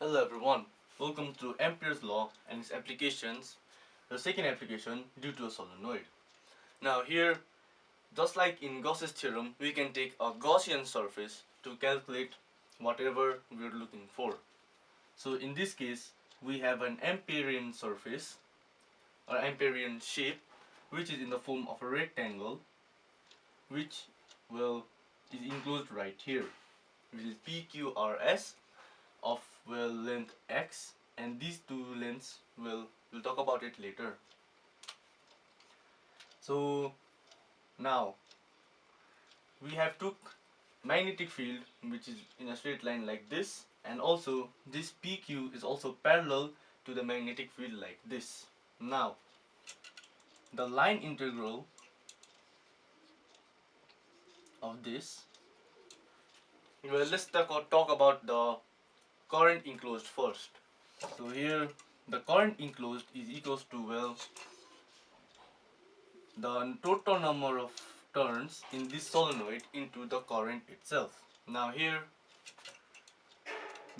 Hello everyone, welcome to Ampere's law and its applications, the second application due to a solenoid. Now here, just like in Gauss's theorem, we can take a Gaussian surface to calculate whatever we are looking for. So in this case, we have an Amperian surface or Amperian shape which is in the form of a rectangle which is enclosed right here, which is PQRS of length x, and these two lengths we'll talk about it later. So now we have took magnetic field which is in a straight line like this, and also this PQ is also parallel to the magnetic field like this. Now the line integral of this, let's talk about the current enclosed first. So here the current enclosed is equals to the total number of turns in this solenoid into the current itself. Now here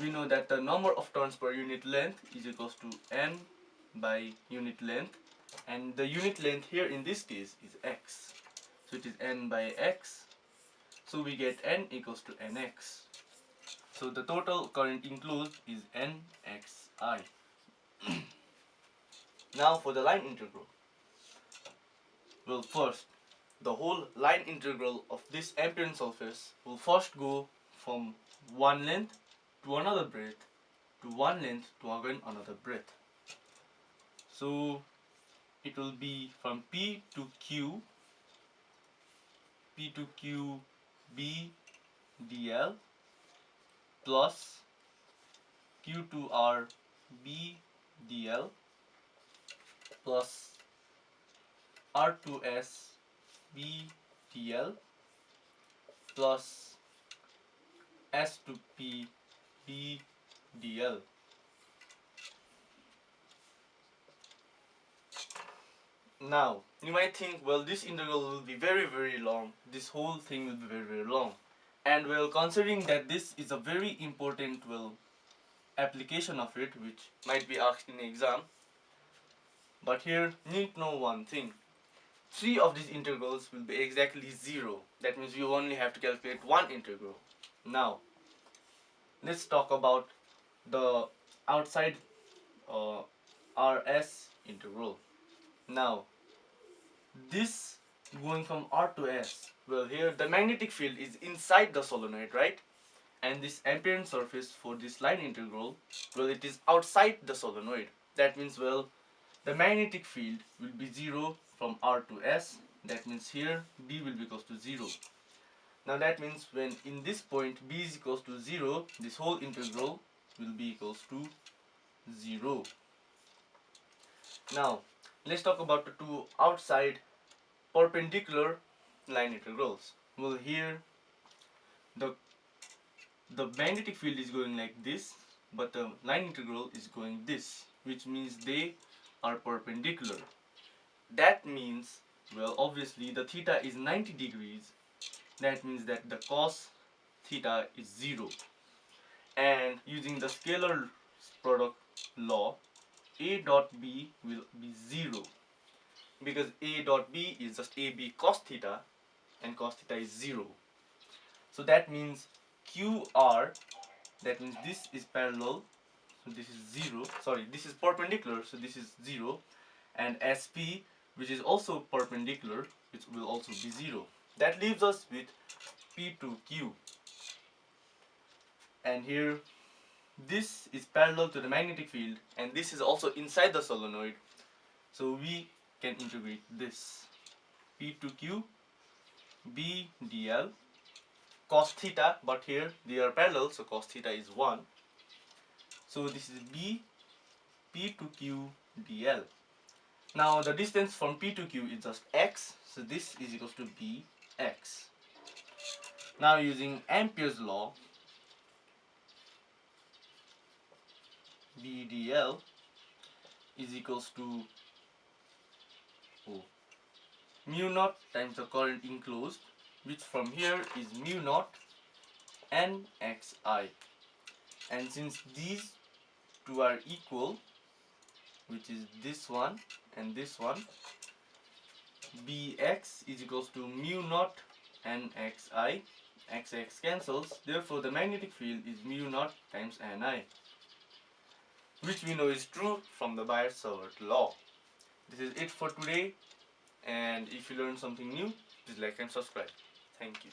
we know that the number of turns per unit length is equals to n by unit length, and the unit length here in this case is x. So it is n by x, so we get n equals to nx. So the total current enclosed is nxi. Now for the line integral. First, the whole line integral of this Amperian surface will first go from one length to another breadth to one length to again another breadth. So it will be from P to Q B dl plus Q to R B dl plus R to S B dl plus S to P B dl. Now, you might think, this integral will be very long. This whole thing will be very long. And considering that this is a very important, application of it, which might be asked in the exam. But here, you need to know one thing. 3 of these integrals will be exactly 0. That means you only have to calculate one integral. Now, let's talk about the outside RS integral. Now, this going from R to S, here the magnetic field is inside the solenoid, right? And this Amperian surface for this line integral, it is outside the solenoid. That means, the magnetic field will be 0 from R to S. That means here B will be equals to 0. Now that means when in this point B is equals to 0, this whole integral will be equals to 0. Now let's talk about the two outside perpendicular line integrals. Here the magnetic field is going like this, but the line integral is going this, which means they are perpendicular. That means, obviously the theta is 90 degrees. That means that the cos theta is 0. And using the scalar product law, A dot B will be 0, because A dot B is just AB cos theta, and cos theta is 0. So that means QR, that means this is parallel, so this is 0, sorry, this is perpendicular, so this is 0, and SP, which is also perpendicular, which will also be 0. That leaves us with P to Q. And here, this is parallel to the magnetic field, and this is also inside the solenoid, so we can integrate this. P to Q B dl cos theta, but here they are parallel, so cos theta is 1. So this is B P to Q dl. Now the distance from P to Q is just x, so this is equals to Bx. Now using Ampere's law, B dl is equals to mu naught times the current enclosed, which from here is mu naught nxi. And since these two are equal, which is this one and this one, Bx is equals to mu naught nxi, xx cancels, therefore the magnetic field is mu naught times ni, which we know is true from the Biot-Savart law. This is it for today, and if you learned something new, please like and subscribe. Thank you.